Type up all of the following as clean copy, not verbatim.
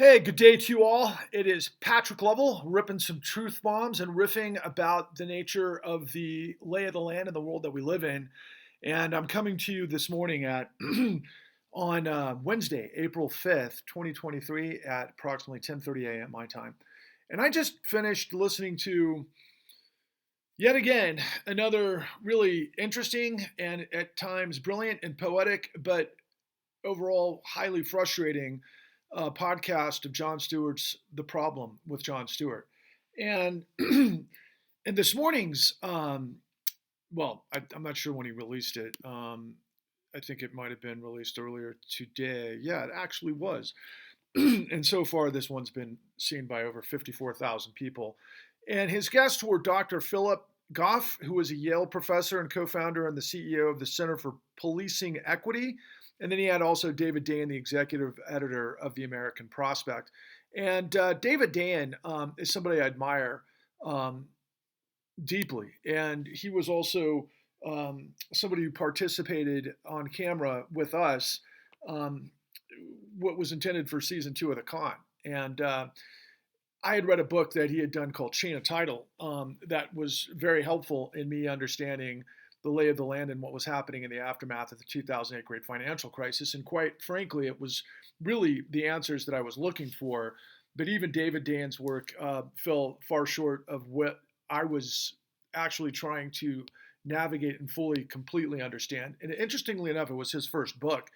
Hey, good day to you all. It is Patrick Lovell ripping some truth bombs and riffing about the nature of the lay of the land in the world that we live in. And I'm coming to you this morning at on Wednesday, April 5th, 2023 at approximately 10:30 a.m. my time. And I just finished listening to yet again another really interesting and at times brilliant and poetic, but overall highly frustrating podcast of Jon Stewart's The Problem with Jon Stewart. And and this morning's, I'm not sure when he released it. I think it might have been released earlier today. Yeah, it actually was. And so far, this one's been seen by over 54,000 people. And his guests were Dr. Philip Goff, who is a Yale professor and co-founder and the CEO of the Center for Policing Equity. And then he had also David Dayen, the executive editor of the American Prospect. And David Dayen is somebody I admire deeply. And he was also somebody who participated on camera with us, what was intended for season 2 of The Con. And I had read a book that he had done called Chain of Title that was very helpful in me understanding the lay of the land and what was happening in the aftermath of the 2008 great financial crisis. And quite frankly, it was really the answers that I was looking for. But even David Dayen's work fell far short of what I was actually trying to navigate and fully, completely understand. And interestingly enough, it was his first book.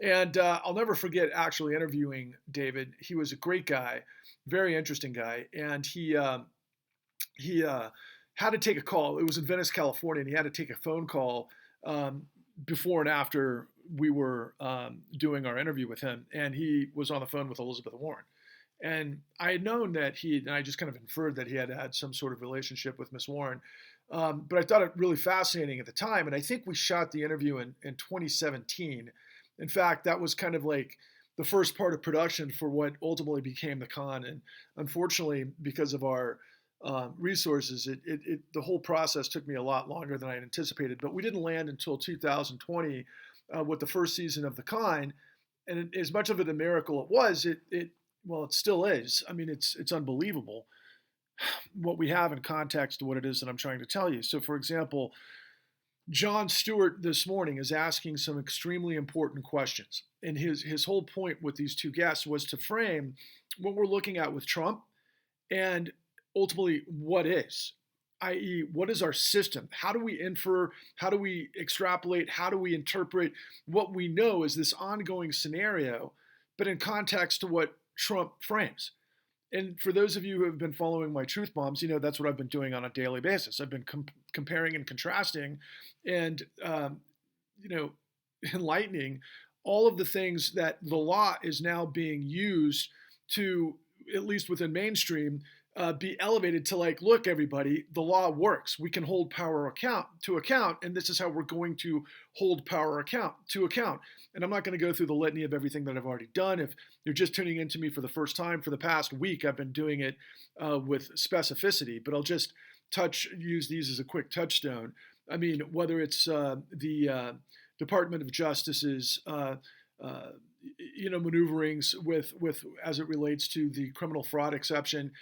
And I'll never forget actually interviewing David. He was a great guy, very interesting guy. And he had to take a call. It was in Venice, California, and he had to take a phone call before and after we were doing our interview with him. And he was on the phone with Elizabeth Warren. And I had known that and I just kind of inferred that he had had some sort of relationship with Miss Warren. But I thought it really fascinating at the time. And I think we shot the interview in 2017. In fact, that was kind of like the first part of production for what ultimately became The Con. And unfortunately, because of our resources, the whole process took me a lot longer than I had anticipated. But we didn't land until 2020 with the first season of The Con. And as much of it a miracle it was, it still is. I mean, it's unbelievable what we have in context to what it is that I'm trying to tell you. So, for example, Jon Stewart this morning is asking some extremely important questions. And his whole point with these two guests was to frame what we're looking at with Trump and ultimately what is, i.e., what is our system? How do we infer? How do we extrapolate? How do we interpret what we know is this ongoing scenario, but in context to what Trump frames? And for those of you who have been following my truth bombs, you know that's what I've been doing on a daily basis. I've been comparing and contrasting and, enlightening all of the things that the law is now being used to, at least within mainstream, be elevated to like, look, everybody, the law works. We can hold power to account, and this is how we're going to hold power to account. And I'm not going to go through the litany of everything that I've already done. If you're just tuning into me for the first time, for the past week, I've been doing it with specificity, but I'll just use these as a quick touchstone. I mean, whether it's the Department of Justice's maneuverings with as it relates to the criminal fraud exception,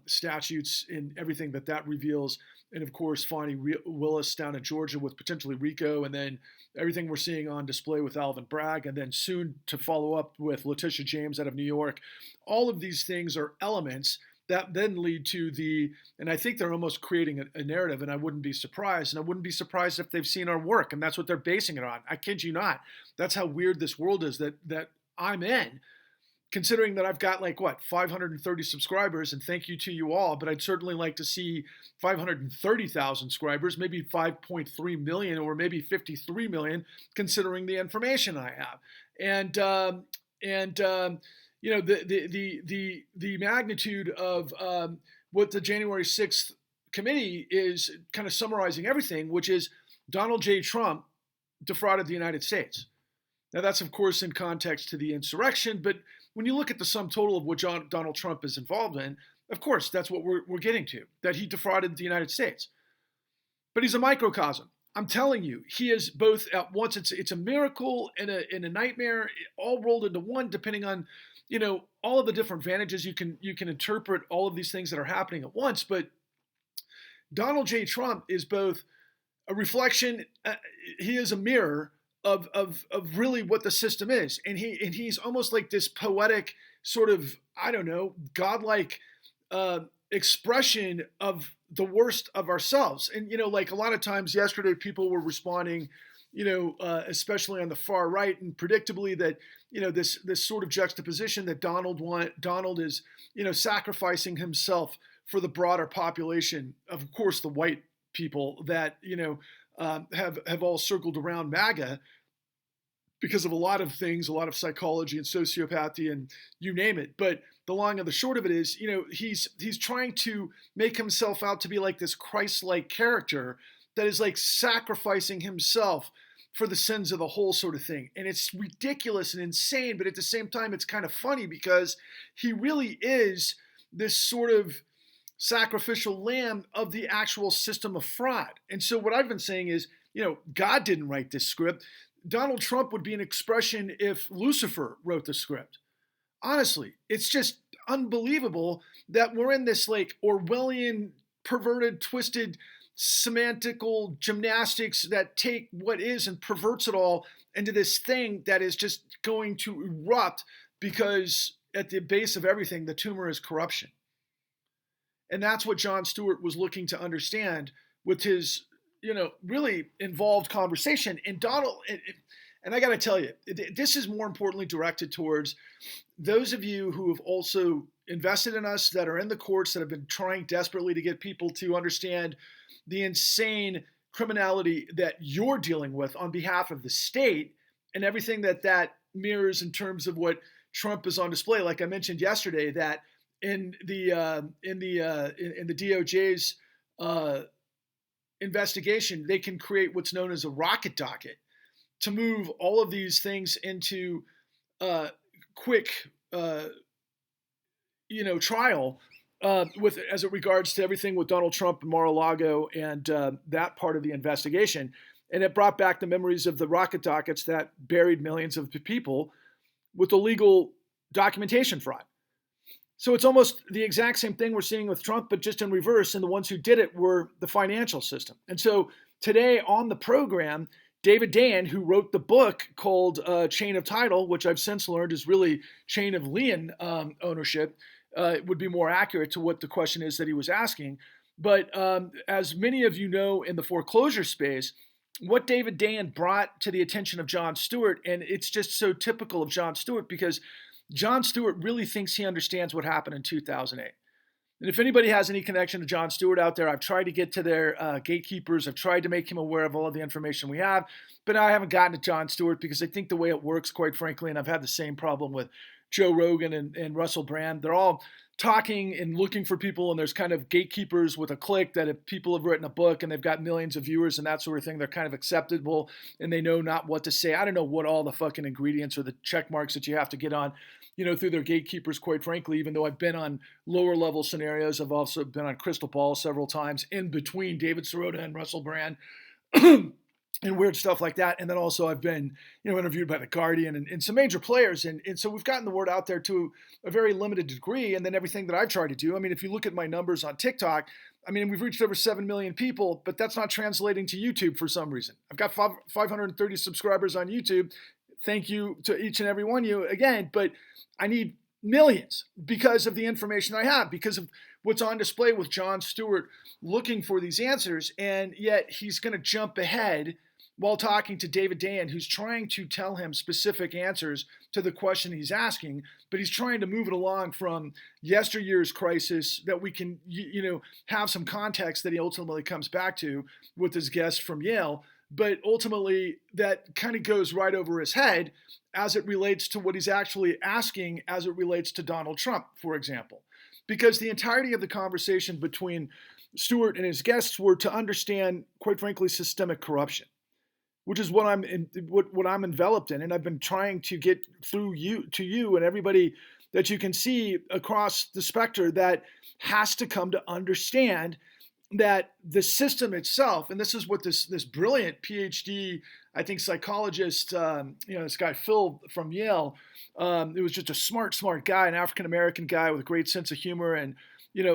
statutes and everything that reveals, and of course Fonnie Willis down in Georgia with potentially RICO, and then everything we're seeing on display with Alvin Bragg, and then soon to follow up with Letitia James out of New York. All of these things are elements that then lead to and I think they're almost creating a narrative, and I wouldn't be surprised. And I wouldn't be surprised if they've seen our work, and that's what they're basing it on. I kid you not. That's how weird this world is that I'm in, considering that I've got 530 subscribers, and thank you to you all, but I'd certainly like to see 530,000 subscribers, maybe 5.3 million, or maybe 53 million, considering the information I have. And the magnitude of what the January 6th committee is kind of summarizing everything, which is Donald J. Trump defrauded the United States. Now, that's, of course, in context to the insurrection, but when you look at the sum total of what Donald Trump is involved in, of course, that's what we're getting to, that he defrauded the United States. But he's a microcosm. I'm telling you, he is both at once. It's a miracle and a nightmare, all rolled into one, depending on all of the different advantages you can interpret all of these things that are happening at once. But Donald J. Trump is both a reflection. He is a mirror of really what the system is, and he's almost like this poetic sort of, I don't know, godlike expression of the worst of ourselves. And like a lot of times yesterday, people were responding, especially on the far right, and predictably that this sort of juxtaposition that Donald is sacrificing himself for the broader population, of course, the white people that have all circled around MAGA because of a lot of things, a lot of psychology and sociopathy and you name it. But the long and the short of it is, he's trying to make himself out to be like this Christ-like character that is like sacrificing himself for the sins of the whole sort of thing. And it's ridiculous and insane, but at the same time, it's kind of funny because he really is this sort of sacrificial lamb of the actual system of fraud. And so what I've been saying is, God didn't write this script. Donald Trump would be an expression if Lucifer wrote the script. Honestly, it's just unbelievable that we're in this like Orwellian, perverted, twisted, semantical gymnastics that take what is and perverts it all into this thing that is just going to erupt because at the base of everything, the tumor is corruption. And that's what Jon Stewart was looking to understand with his, really involved conversation. And Donald, and I got to tell you, this is more importantly directed towards those of you who have also invested in us, that are in the courts, that have been trying desperately to get people to understand the insane criminality that you're dealing with on behalf of the state and everything that mirrors in terms of what Trump is on display. Like I mentioned yesterday, that in the DOJ's investigation, they can create what's known as a rocket docket to move all of these things into quick, trial with as it regards to everything with Donald Trump and Mar-a-Lago and that part of the investigation. And it brought back the memories of the rocket dockets that buried millions of people with illegal documentation fraud. So it's almost the exact same thing we're seeing with Trump, but just in reverse. And the ones who did it were the financial system. And so today on the program, David Dayen, who wrote the book called Chain of Title, which I've since learned is really Chain of Lien ownership, would be more accurate to what the question is that he was asking. But as many of you know in the foreclosure space, what David Dayen brought to the attention of Jon Stewart, and it's just so typical of Jon Stewart because Jon Stewart really thinks he understands what happened in 2008. And if anybody has any connection to Jon Stewart out there, I've tried to get to their gatekeepers. I've tried to make him aware of all of the information we have, but I haven't gotten to Jon Stewart because I think the way it works, quite frankly, and I've had the same problem with Joe Rogan and Russell Brand, they're all talking and looking for people, and there's kind of gatekeepers with a click that if people have written a book and they've got millions of viewers and that sort of thing, they're kind of acceptable and they know not what to say. I don't know what all the fucking ingredients or the check marks that you have to get on, through their gatekeepers, quite frankly, even though I've been on lower level scenarios. I've also been on Crystal Ball several times in between David Sirota and Russell Brand and weird stuff like that. And then also I've been, interviewed by The Guardian and some major players. And so we've gotten the word out there to a very limited degree. And then everything that I've tried to do, if you look at my numbers on TikTok, we've reached over 7 million people, but that's not translating to YouTube for some reason. I've got 530 subscribers on YouTube. Thank you to each and every one of you again, but I need millions because of the information I have, because of what's on display with Jon Stewart looking for these answers. And yet he's going to jump ahead while talking to David Dayen, who's trying to tell him specific answers to the question he's asking, but he's trying to move it along from yesteryear's crisis that we can, have some context that he ultimately comes back to with his guest from Yale. But ultimately, that kind of goes right over his head as it relates to what he's actually asking as it relates to Donald Trump, for example. Because the entirety of the conversation between Stewart and his guests were to understand, quite frankly, systemic corruption, which is what I'm enveloped in. And I've been trying to get through to you and everybody that you can see across the spectrum that has to come to understand that the system itself, and this is what this brilliant PhD, I think, psychologist, this guy Phil from Yale, it was just a smart guy, an African American guy with a great sense of humor and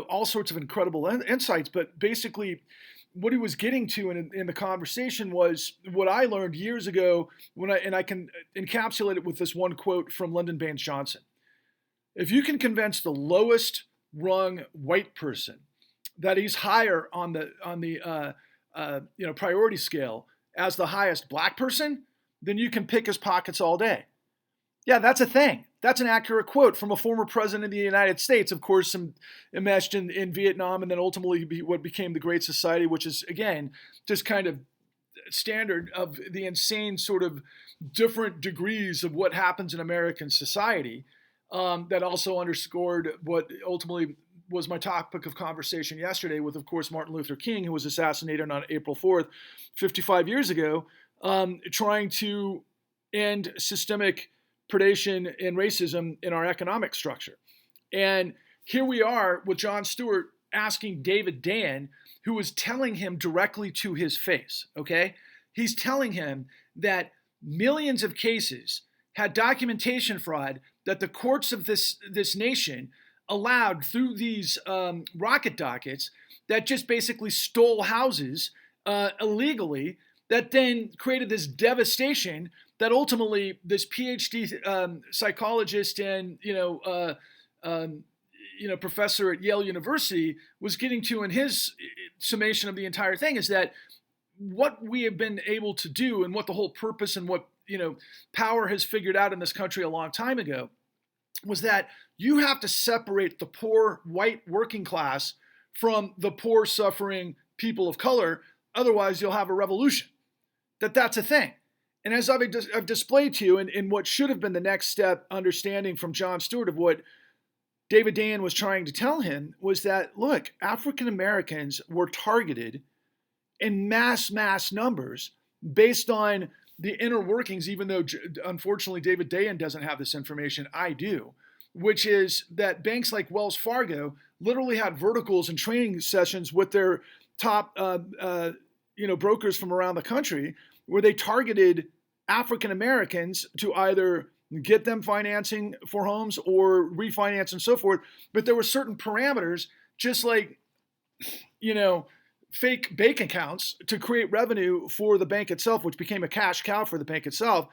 all sorts of incredible insights. But basically, what he was getting to in the conversation was what I learned years ago and I can encapsulate it with this one quote from Lyndon Baines Johnson. If you can convince the lowest rung white person that he's higher on the priority scale as the highest black person, then you can pick his pockets all day. Yeah, that's a thing. That's an accurate quote from a former president of the United States, of course, enmeshed in Vietnam, and then ultimately what became the Great Society, which is, again, just kind of standard of the insane sort of different degrees of what happens in American society, that also underscored what ultimately was my topic of conversation yesterday with, of course, Martin Luther King, who was assassinated on April 4th, 55 years ago, trying to end systemic predation and racism in our economic structure. And here we are with Jon Stewart asking David Dayen, who was telling him directly to his face, okay? He's telling him that millions of cases had documentation fraud that the courts of this nation allowed through these rocket dockets that just basically stole houses illegally, that then created this devastation that ultimately this PhD psychologist and professor at Yale University was getting to in his summation of the entire thing, is that what we have been able to do and what the whole purpose and what power has figured out in this country a long time ago was that you have to separate the poor white working class from the poor suffering people of color. Otherwise, you'll have a revolution. That's a thing. And as I've displayed to you in what should have been the next step understanding from Jon Stewart of what David Dayen was trying to tell him, was that, look, African Americans were targeted in mass numbers based on the inner workings, even though unfortunately David Dayen doesn't have this information, I do, which is that banks like Wells Fargo literally had verticals and training sessions with their top brokers from around the country, where they targeted African Americans to either get them financing for homes or refinance and so forth. But there were certain parameters, just like, fake bank accounts to create revenue for the bank itself, which became a cash cow for the bank itself.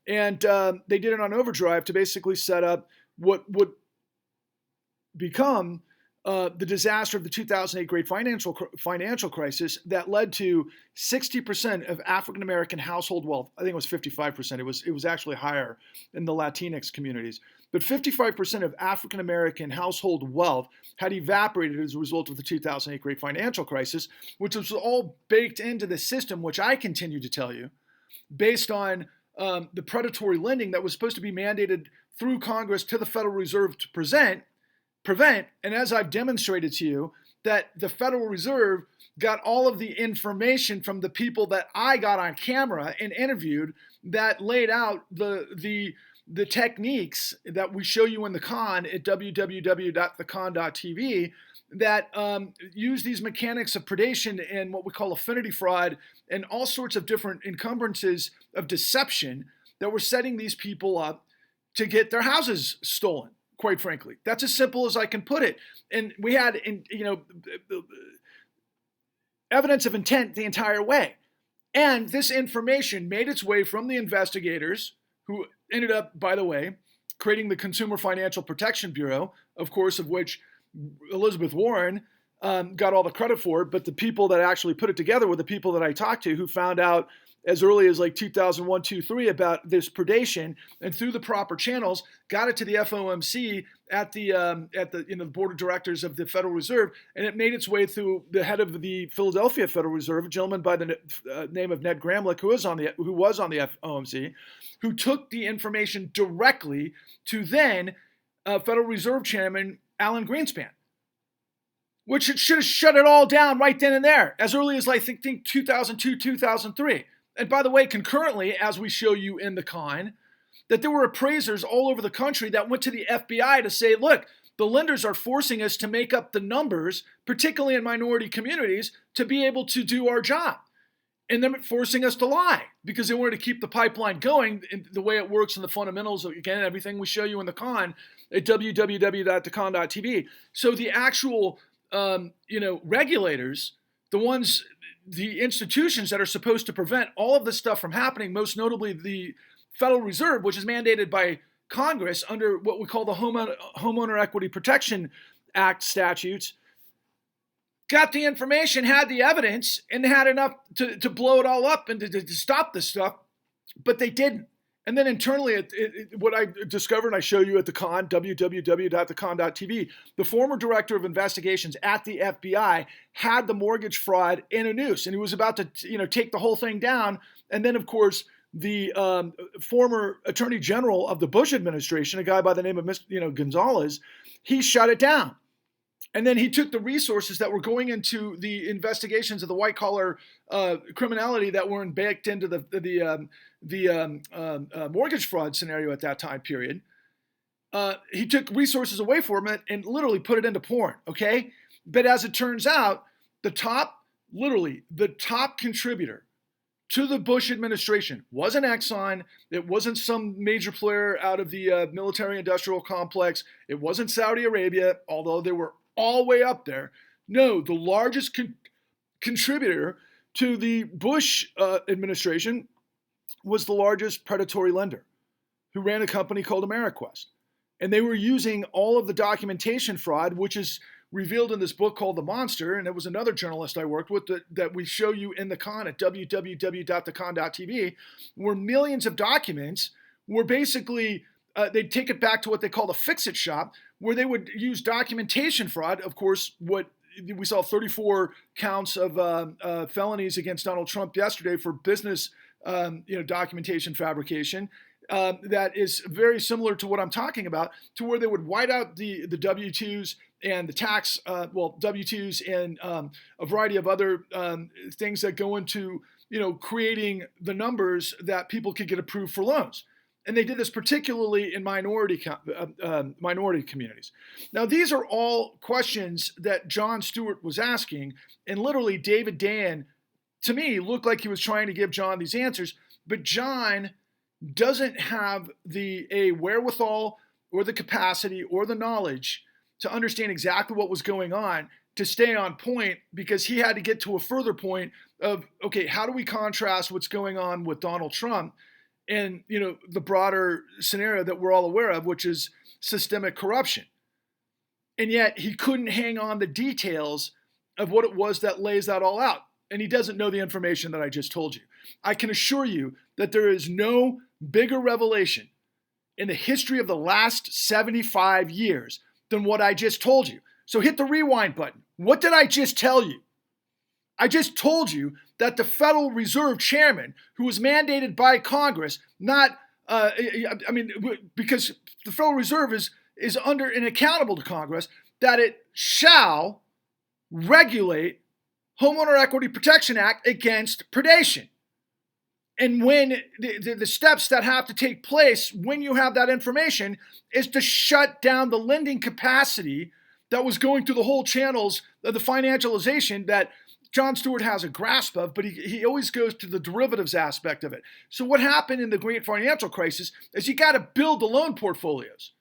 And they did it on overdrive to basically set up what would become the disaster of the 2008 great financial crisis that led to 60% of African American household wealth. I think it was 55%. It was actually higher in the Latinx communities. But 55% of African American household wealth had evaporated as a result of the 2008 great financial crisis, which was all baked into the system, which I continue to tell you, based on the predatory lending that was supposed to be mandated through Congress to the Federal Reserve to prevent, and as I've demonstrated to you, that the Federal Reserve got all of the information from the people that I got on camera and interviewed that laid out the techniques that we show you in the con at www.thecon.tv that use these mechanics of predation and what we call affinity fraud and all sorts of different encumbrances of deception that were setting these people up to get their houses stolen. Quite frankly, that's as simple as I can put it. And we had, evidence of intent the entire way. And this information made its way from the investigators, who ended up, by the way, creating the Consumer Financial Protection Bureau, of course, of which Elizabeth Warren got all the credit for it. But the people that actually put it together were the people that I talked to, who found out as early as like 2001, 2, 3 about this predation, and through the proper channels got it to the FOMC at the board of directors of the Federal Reserve, and it made its way through the head of the Philadelphia Federal Reserve, a gentleman by the name of Ned Gramlich, who was on the FOMC, who took the information directly to then Federal Reserve Chairman Alan Greenspan, which it should have shut it all down right then and there, as early as I think 2002, 2003. And by the way, concurrently, as we show you in the con, that there were appraisers all over the country that went to the FBI to say, look, the lenders are forcing us to make up the numbers, particularly in minority communities, to be able to do our job. And then forcing us to lie because they wanted to keep the pipeline going in the way it works in the fundamentals. Again, everything we show you in the con at www.thecon.tv. So the actual, regulators, the institutions that are supposed to prevent all of this stuff from happening, most notably the Federal Reserve, which is mandated by Congress under what we call the Homeowner Equity Protection Act statutes, got the information, had the evidence, and had enough to blow it all up and to stop this stuff, but they didn't. And then internally, what I discovered, and I show you at the con, www.thecon.tv, the former director of investigations at the FBI had the mortgage fraud in a noose, and he was about to take the whole thing down. And then, of course, the former attorney general of the Bush administration, a guy by the name of Gonzalez, he shut it down. And then he took the resources that were going into the investigations of the white collar criminality that weren't baked into the mortgage fraud scenario at that time period. He took resources away from it and literally put it into porn. Okay, but as it turns out, the top contributor to the Bush administration wasn't Exxon. It wasn't some major player out of the military-industrial complex. It wasn't Saudi Arabia, although they were all way up there. No, the largest contributor to the Bush administration was the largest predatory lender, who ran a company called AmeriQuest. And they were using all of the documentation fraud, which is revealed in this book called The Monster, and it was another journalist I worked with that we show you in the con at www.thecon.tv, where millions of documents were basically, they'd take it back to what they call the fix-it shop, where they would use documentation fraud. Of course, what we saw 34 counts of felonies against Donald Trump yesterday for business documentation fabrication. That is very similar to what I'm talking about, to where they would white out the W-2s and the tax, W-2s and a variety of other things that go into, creating the numbers that people could get approved for loans. And they did this particularly in minority communities. Now, these are all questions that Jon Stewart was asking, and literally David Dan, to me, looked like he was trying to give Jon these answers, but Jon doesn't have the wherewithal or the capacity or the knowledge to understand exactly what was going on to stay on point, because he had to get to a further point of, okay, how do we contrast what's going on with Donald Trump and the broader scenario that we're all aware of, which is systemic corruption. And yet he couldn't hang on the details of what it was that lays that all out. And he doesn't know the information that I just told you. I can assure you that there is no bigger revelation in the history of the last 75 years than what I just told you. So hit the rewind button. What did I just tell you? I just told you that the Federal Reserve Chairman, who was mandated by Congress, because the Federal Reserve is under and accountable to Congress, that it shall regulate Homeowner Equity Protection Act against predation. And when the steps that have to take place when you have that information is to shut down the lending capacity that was going through the whole channels of the financialization that Jon Stewart has a grasp of, but he always goes to the derivatives aspect of it. So what happened in the great financial crisis is you got to build the loan portfolios.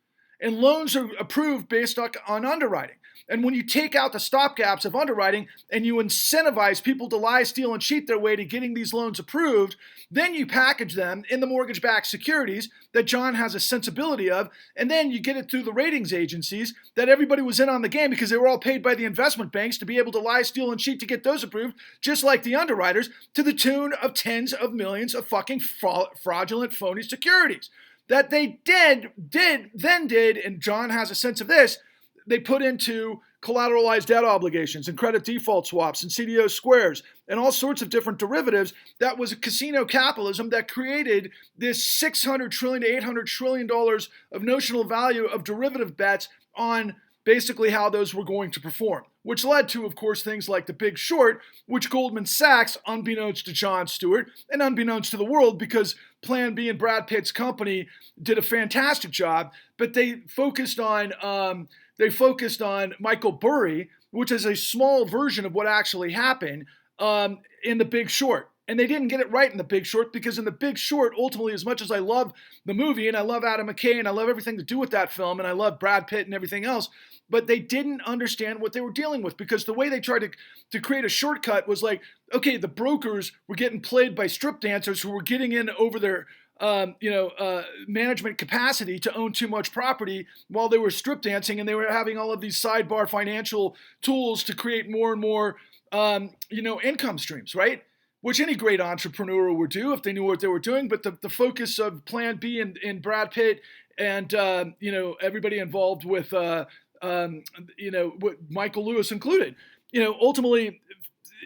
And loans are approved based on underwriting. And when you take out the stopgaps of underwriting and you incentivize people to lie, steal, and cheat their way to getting these loans approved, then you package them in the mortgage-backed securities that Jon has a sensibility of, and then you get it through the ratings agencies that everybody was in on the game because they were all paid by the investment banks to be able to lie, steal, and cheat to get those approved, just like the underwriters, to the tune of tens of millions of fucking fraudulent, phony securities. That they did, and Jon has a sense of this, they put into collateralized debt obligations and credit default swaps and CDO squares and all sorts of different derivatives. That was a casino capitalism that created this $600 trillion to $800 trillion of notional value of derivative bets on basically how those were going to perform, which led to, of course, things like The Big Short, which Goldman Sachs, unbeknownst to Jon Stewart and unbeknownst to the world, because Plan B and Brad Pitt's company did a fantastic job, but they focused on Michael Burry, which is a small version of what actually happened in The Big Short. And they didn't get it right in The Big Short, because in The Big Short, ultimately, as much as I love the movie and I love Adam McKay and I love everything to do with that film and I love Brad Pitt and everything else, but they didn't understand what they were dealing with, because the way they tried to create a shortcut was like, okay, the brokers were getting played by strip dancers who were getting in over their management capacity to own too much property while they were strip dancing, and they were having all of these sidebar financial tools to create more and more income streams, right? Which any great entrepreneur would do if they knew what they were doing. But the focus of Plan B and Brad Pitt and everybody involved with Michael Lewis included, ultimately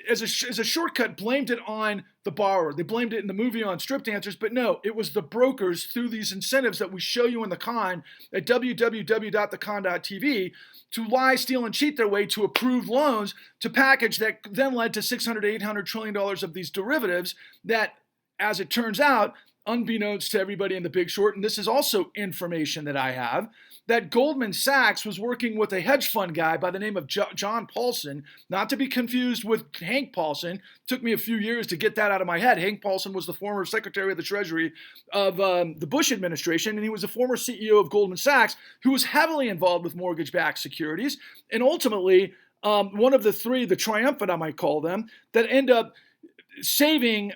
as a shortcut blamed it on the borrower. They blamed it in the movie on strip dancers, but no, it was the brokers through these incentives that we show you in the con at www.thecon.tv to lie, steal, and cheat their way to approved loans to package that then led to $600 to $800 trillion of these derivatives that, as it turns out, unbeknownst to everybody in The Big Short, and this is also information that I have, that Goldman Sachs was working with a hedge fund guy by the name of Jon Paulson, not to be confused with Hank Paulson. Took me a few years to get that out of my head. Hank Paulson was the former Secretary of the Treasury of the Bush administration, and he was a former CEO of Goldman Sachs, who was heavily involved with mortgage-backed securities, and ultimately one of the three, the triumphant I might call them, that end up saving.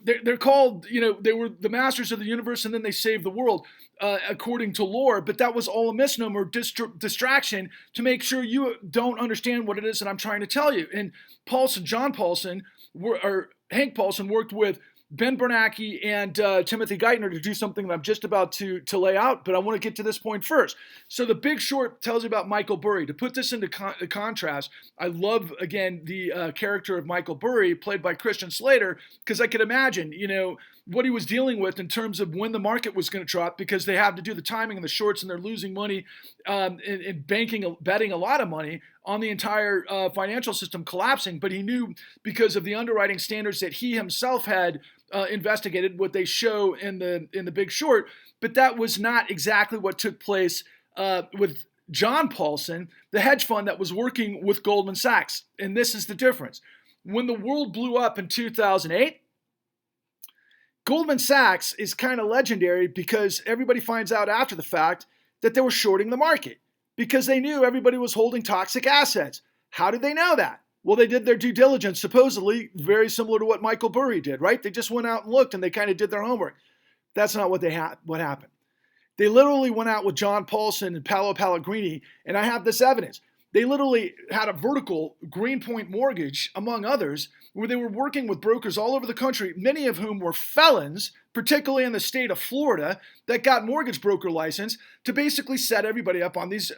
They're called, they were the masters of the universe and then they saved the world, according to lore. But that was all a misnomer, distraction to make sure you don't understand what it is that I'm trying to tell you. And Hank Paulson worked with Ben Bernanke and Timothy Geithner to do something that I'm just about to lay out, but I want to get to this point first. So The Big Short tells you about Michael Burry. To put this into contrast, I love, again, the character of Michael Burry, played by Christian Slater, because I could imagine, what he was dealing with in terms of when the market was going to drop, because they have to do the timing and the shorts, and they're losing money and betting a lot of money on the entire financial system collapsing. But he knew, because of the underwriting standards that he himself had investigated, what they show in the Big Short. But that was not exactly what took place with Jon Paulson, the hedge fund that was working with Goldman Sachs. And this is the difference. When the world blew up in 2008, Goldman Sachs is kind of legendary, because everybody finds out after the fact that they were shorting the market because they knew everybody was holding toxic assets. How did they know that? Well, they did their due diligence, supposedly very similar to what Michael Burry did, right? They just went out and looked, and they kind of did their homework. That's not what happened. They literally went out with Jon Paulson and Paolo Pellegrini, and I have this evidence. They literally had a vertical Greenpoint mortgage, among others, where they were working with brokers all over the country, many of whom were felons, particularly in the state of Florida, that got mortgage broker license to basically set everybody up on these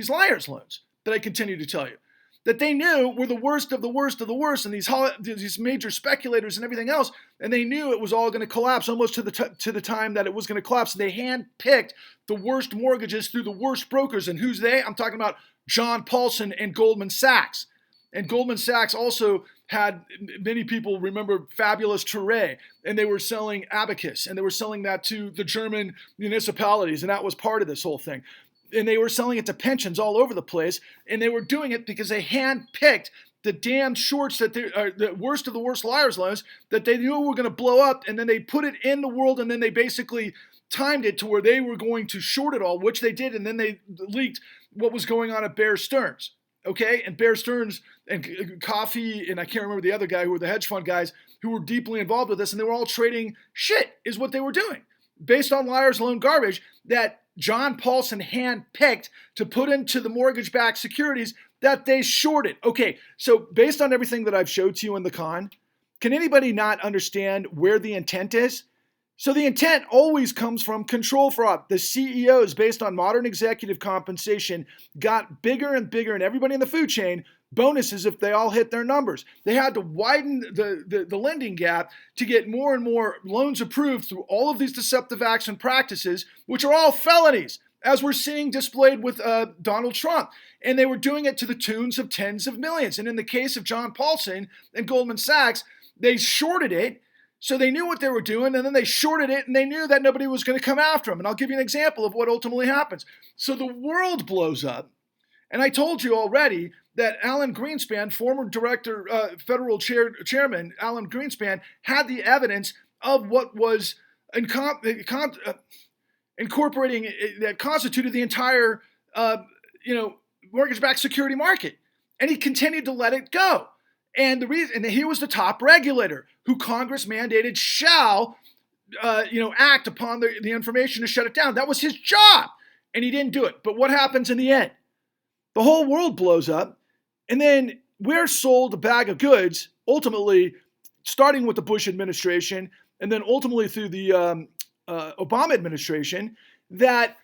liars loans that I continue to tell you, that they knew were the worst of the worst of the worst, and these major speculators and everything else, and they knew it was all going to collapse almost to the time that it was going to collapse. They handpicked the worst mortgages through the worst brokers, and who's they? I'm talking about Jon Paulson and Goldman Sachs. And Goldman Sachs also had, many people remember Fabulous Touré, and they were selling Abacus, and they were selling that to the German municipalities, and that was part of this whole thing. And they were selling it to pensions all over the place, and they were doing it because they handpicked the damn shorts that are the worst of the worst liars loans that they knew were going to blow up, and then they put it in the world, and then they basically timed it to where they were going to short it all, which they did, and then they leaked what was going on at Bear Stearns. Okay, and Bear Stearns and Coffee, and I can't remember the other guy, who were the hedge fund guys who were deeply involved with this, and they were all trading shit, is what they were doing, based on liars loan garbage that Jon Paulson handpicked to put into the mortgage-backed securities that they shorted. Okay, so based on everything that I've showed to you in the con, can anybody not understand where the intent is? So the intent always comes from control fraud. The CEOs, based on modern executive compensation, got bigger and bigger, and everybody in the food chain, bonuses if they all hit their numbers. They had to widen the lending gap to get more and more loans approved through all of these deceptive acts and practices, which are all felonies. as we're seeing displayed with Donald Trump. And they were doing it to the tunes of tens of millions. And in the case of John Paulson and Goldman Sachs, they shorted it. So they knew what they were doing, and then they shorted it, and they knew that nobody was going to come after them. And I'll give you an example of what ultimately happens. So the world blows up. And I told you already that Alan Greenspan, former director, federal chairman Alan Greenspan, had the evidence of what was incorporating that constituted the entire, mortgage-backed security market, and he continued to let it go. And the reason, and he was the top regulator who Congress mandated shall, act upon the information to shut it down. That was his job, and he didn't do it. But what happens in the end? The whole world blows up, and then we're sold a bag of goods, ultimately starting with the Bush administration, and then ultimately through the Obama administration, that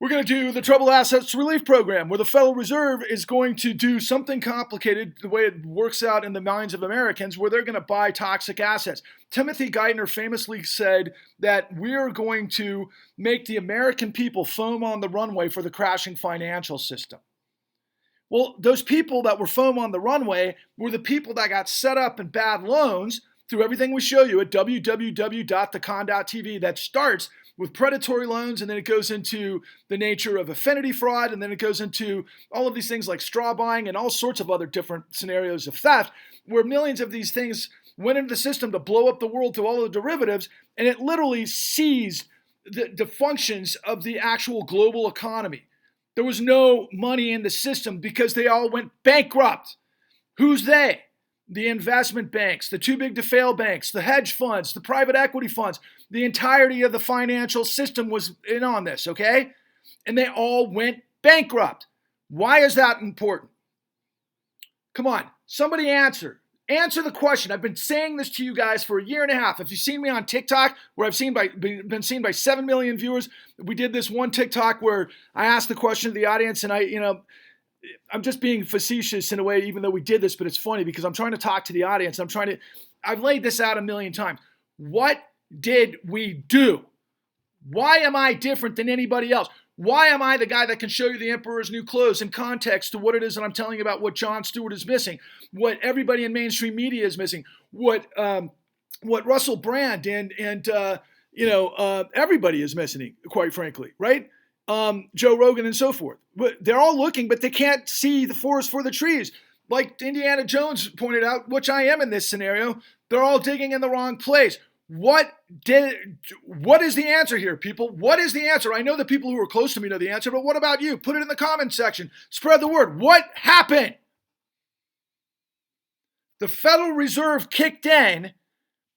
we're going to do the Troubled Assets Relief Program, where the Federal Reserve is going to do something complicated, the way it works out in the minds of Americans, where they're going to buy toxic assets. Timothy Geithner famously said that we're going to make the American people foam on the runway for the crashing financial system. Well, those people that were foam on the runway were the people that got set up in bad loans through everything we show you at www.thecon.tv that starts with predatory loans, and then it goes into the nature of affinity fraud, and then it goes into all of these things like straw buying and all sorts of other different scenarios of theft, where millions of these things went into the system to blow up the world through all the derivatives, and it literally seized the functions of the actual global economy. There was no money in the system because they all went bankrupt. Who's they? The investment banks, the too big to fail banks, the hedge funds, the private equity funds. The entirety of the financial system was in on this, okay? And they all went bankrupt. Why is that important? Come on, somebody answer. Answer the question. I've been saying this to you guys for a year and a half. If you've seen me on TikTok, where I've been seen by 7 million viewers, we did this one TikTok where I asked the question to the audience, and I'm just being facetious in a way, even though we did this, but it's funny because I'm trying to talk to the audience. I've laid this out a million times. What did we do? Why am I different than anybody else? Why am I the guy that can show you the emperor's new clothes in context to what it is that I'm telling you about what Jon Stewart is missing, what everybody in mainstream media is missing, what Russell Brand and everybody is missing, quite frankly, right? Joe Rogan and so forth. But they're all looking, but they can't see the forest for the trees. Like Indiana Jones pointed out, which I am in this scenario, they're all digging in the wrong place. What is the answer here, people? What is the answer? I know the people who are close to me know the answer, but what about you? Put it in the comment section. Spread the word. What happened? The Federal Reserve kicked in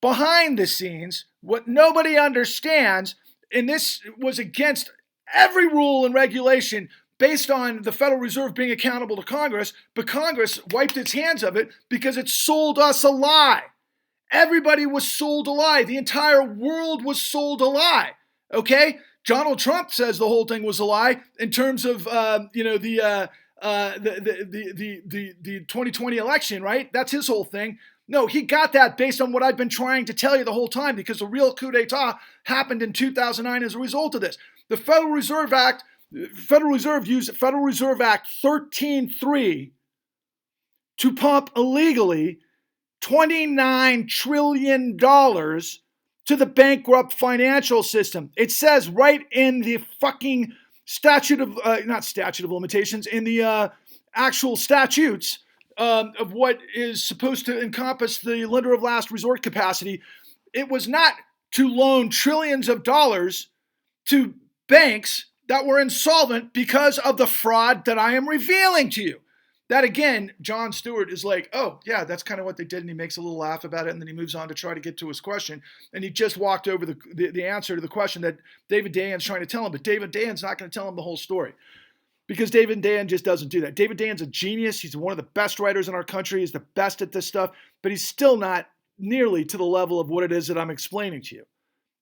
behind the scenes, what nobody understands, and this was against every rule and regulation based on the Federal Reserve being accountable to Congress, but Congress wiped its hands of it because it sold us a lie. Everybody was sold a lie. The entire world was sold a lie. Okay? Donald Trump says the whole thing was a lie in terms of the 2020 election, right? That's his whole thing. No, he got that based on what I've been trying to tell you the whole time, because the real coup d'etat happened in 2009 as a result of this. The Federal Reserve used Federal Reserve Act 13.3 to pump illegally $29 trillion to the bankrupt financial system. It says right in the fucking not statute of limitations, in the actual statutes of what is supposed to encompass the lender of last resort capacity. It was not to loan trillions of dollars to banks that were insolvent because of the fraud that I am revealing to you. That, again, Jon Stewart is like, oh, yeah, that's kind of what they did, and he makes a little laugh about it, and then he moves on to try to get to his question, and he just walked over the answer to the question that David Dayen's trying to tell him, but David Dayen's not going to tell him the whole story, because David Dayen just doesn't do that. David Dayen's a genius. He's one of the best writers in our country. He's the best at this stuff, but he's still not nearly to the level of what it is that I'm explaining to you.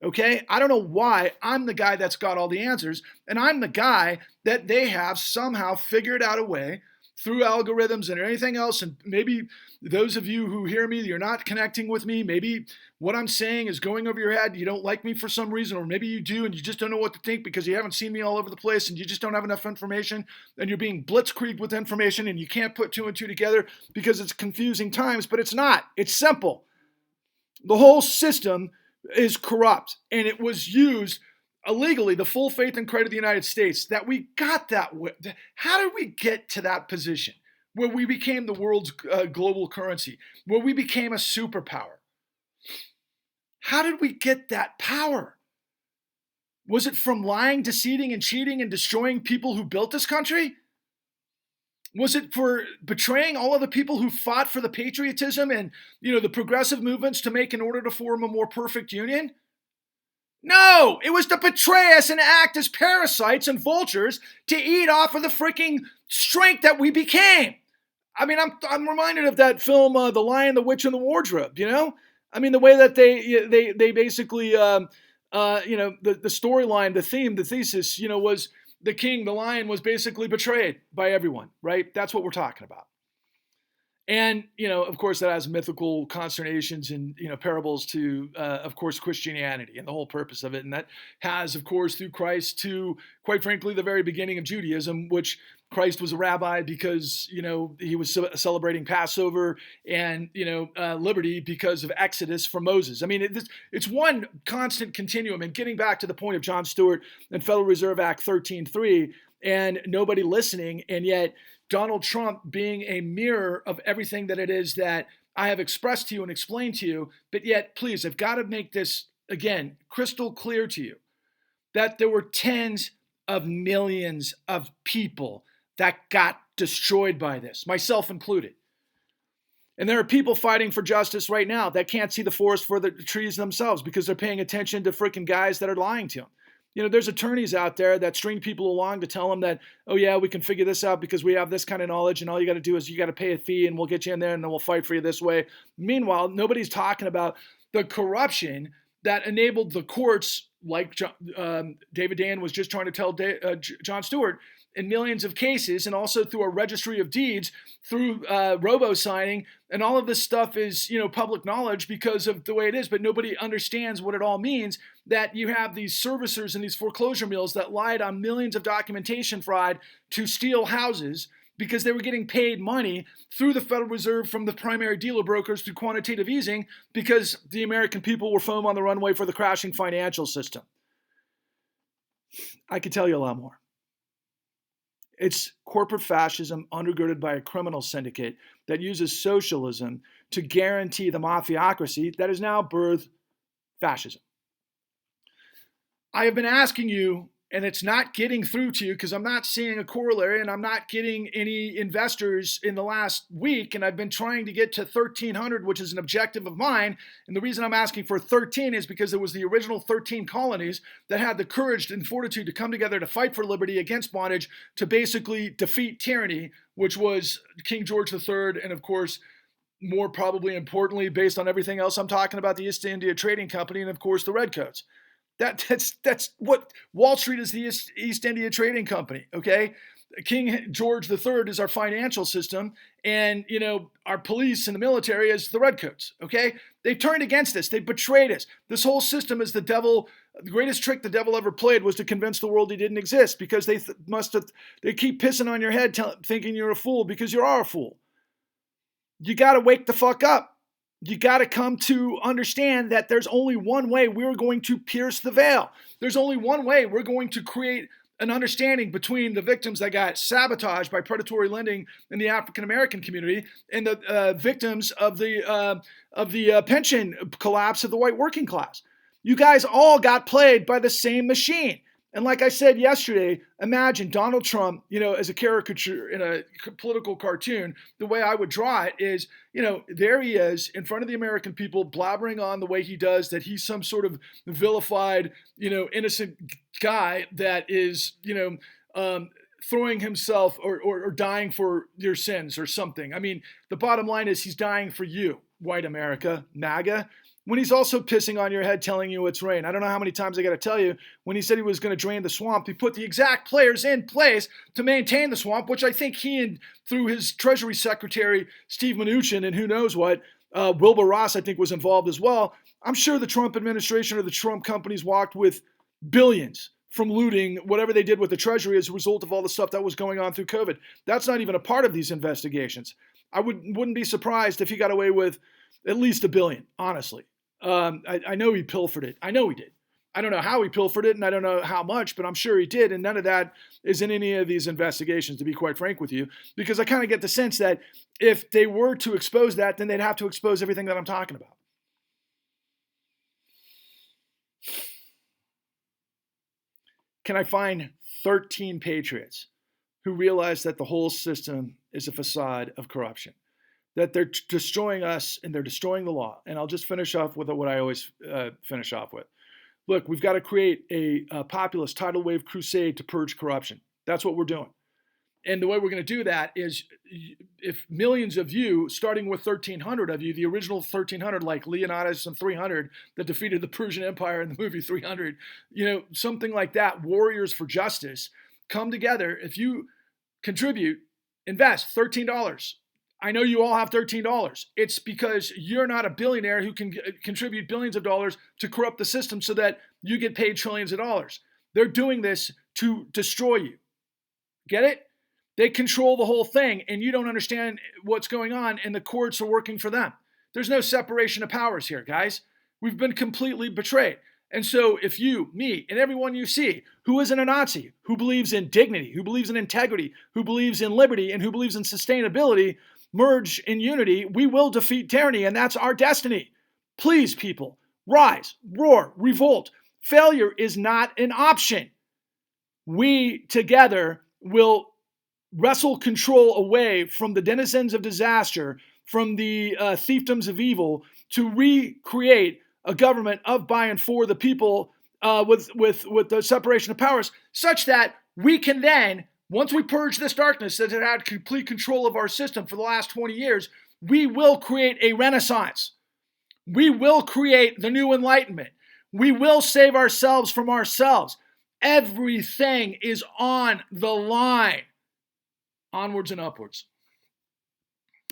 Okay? I don't know why I'm the guy that's got all the answers, and I'm the guy that they have somehow figured out a way through algorithms and anything else, and maybe those of you who hear me, you're not connecting with me, maybe what I'm saying is going over your head, you don't like me for some reason, or maybe you do and you just don't know what to think because you haven't seen me all over the place and you just don't have enough information, and you're being blitzkrieged with information and you can't put two and two together because it's confusing times, but it's not. It's simple. The whole system is corrupt, and it was used illegally, the full faith and credit of the United States, that we got that way. How did we get to that position where we became the world's global currency, where we became a superpower? How did we get that power? Was it from lying, deceiving, and cheating and destroying people who built this country? Was it for betraying all of the people who fought for the patriotism and, the progressive movements to make in order to form a more perfect union? No, it was to betray us and act as parasites and vultures to eat off of the freaking strength that we became. I mean, I'm reminded of that film, The Lion, the Witch, and the Wardrobe. I mean, the way that they basically, the storyline, the theme, the thesis, was the king, the lion, was basically betrayed by everyone. Right? That's what we're talking about. And, of course, that has mythical consternations and, parables to, of course, Christianity and the whole purpose of it. And that has, of course, through Christ to, quite frankly, the very beginning of Judaism, which Christ was a rabbi because, he was celebrating Passover and, liberty because of Exodus from Moses. I mean, it's one constant continuum. And getting back to the point of Jon Stewart and Federal Reserve Act 13.3 and nobody listening, and yet Donald Trump being a mirror of everything that it is that I have expressed to you and explained to you. But yet, please, I've got to make this, again, crystal clear to you that there were tens of millions of people that got destroyed by this, myself included. And there are people fighting for justice right now that can't see the forest for the trees themselves because they're paying attention to freaking guys that are lying to them. There's attorneys out there that string people along to tell them that, oh yeah, we can figure this out because we have this kind of knowledge and all you got to do is you got to pay a fee and we'll get you in there and then we'll fight for you this way. Meanwhile, nobody's talking about the corruption that enabled the courts, like David Dan was just trying to tell Jon Stewart, in millions of cases, and also through a registry of deeds, through robo-signing, and all of this stuff is, public knowledge because of the way it is, but nobody understands what it all means, that you have these servicers and these foreclosure mills that lied on millions of documentation fraud to steal houses because they were getting paid money through the Federal Reserve from the primary dealer brokers through quantitative easing because the American people were foam on the runway for the crashing financial system. I could tell you a lot more. It's corporate fascism undergirded by a criminal syndicate that uses socialism to guarantee the mafiocracy that has now birthed fascism. I have been asking you, and it's not getting through to you because I'm not seeing a corollary and I'm not getting any investors in the last week, and I've been trying to get to 1,300, which is an objective of mine. And the reason I'm asking for 13 is because it was the original 13 colonies that had the courage and fortitude to come together to fight for liberty against bondage, to basically defeat tyranny, which was King George III, and of course, more probably importantly, based on everything else I'm talking about, the East India Trading Company, and of course the Redcoats. That's what Wall Street is, the East India Trading Company, okay? King George III is our financial system, and, our police and the military is the Redcoats, okay? They've turned against us. They've betrayed us. This whole system is the devil. The greatest trick the devil ever played was to convince the world he didn't exist because they keep pissing on your head thinking you're a fool because you are a fool. You got to wake the fuck up. You got to come to understand that there's only one way we're going to pierce the veil. There's only one way we're going to create an understanding between the victims that got sabotaged by predatory lending in the African American community and the victims of the pension collapse of the white working class. You guys all got played by the same machine. And like I said yesterday, imagine Donald Trump, as a caricature in a political cartoon. The way I would draw it is, there he is in front of the American people, blabbering on the way he does, that he's some sort of vilified, innocent guy that is, throwing himself or dying for your sins or something. I mean, the bottom line is he's dying for you, white America, MAGA. when he's also pissing on your head telling you it's rain. I don't know how many times I got to tell you, when he said he was going to drain the swamp, he put the exact players in place to maintain the swamp, which I think he and through his Treasury Secretary, Steve Mnuchin, and who knows what, Wilbur Ross, I think, was involved as well. I'm sure the Trump administration or the Trump companies walked with billions from looting whatever they did with the Treasury as a result of all the stuff that was going on through COVID. That's not even a part of these investigations. I wouldn't be surprised if he got away with at least $1 billion, honestly. I know he pilfered it. I know he did. I don't know how he pilfered it, and I don't know how much, but I'm sure he did, and none of that is in any of these investigations, to be quite frank with you, because I kind of get the sense that if they were to expose that, then they'd have to expose everything that I'm talking about. Can I find 13 patriots who realize that the whole system is a facade of corruption, that they're destroying us and they're destroying the law? And I'll just finish off with what I always finish off with. Look, we've got to create a populist tidal wave crusade to purge corruption. That's what we're doing. And the way we're going to do that is if millions of you, starting with 1,300 of you, the original 1,300, like Leonidas and 300 that defeated the Persian Empire in the movie 300, something like that, warriors for justice, come together. If you contribute, invest $13. I know you all have $13. It's because you're not a billionaire who can contribute billions of dollars to corrupt the system so that you get paid trillions of dollars. They're doing this to destroy you. Get it? They control the whole thing, and you don't understand what's going on, and the courts are working for them. There's no separation of powers here, guys. We've been completely betrayed. And so if you, me, and everyone you see who isn't a Nazi, who believes in dignity, who believes in integrity, who believes in liberty, and who believes in sustainability, merge in unity, we will defeat tyranny, and that's our destiny. Please, people, rise, roar, revolt. Failure is not an option. We together will wrestle control away from the denizens of disaster, from the fiefdoms of evil, to recreate a government of, by, and for the people with the separation of powers, such that we can then, once we purge this darkness that had complete control of our system for the last 20 years, we will create a renaissance. We will create the new Enlightenment. We will save ourselves from ourselves. Everything is on the line. Onwards and upwards.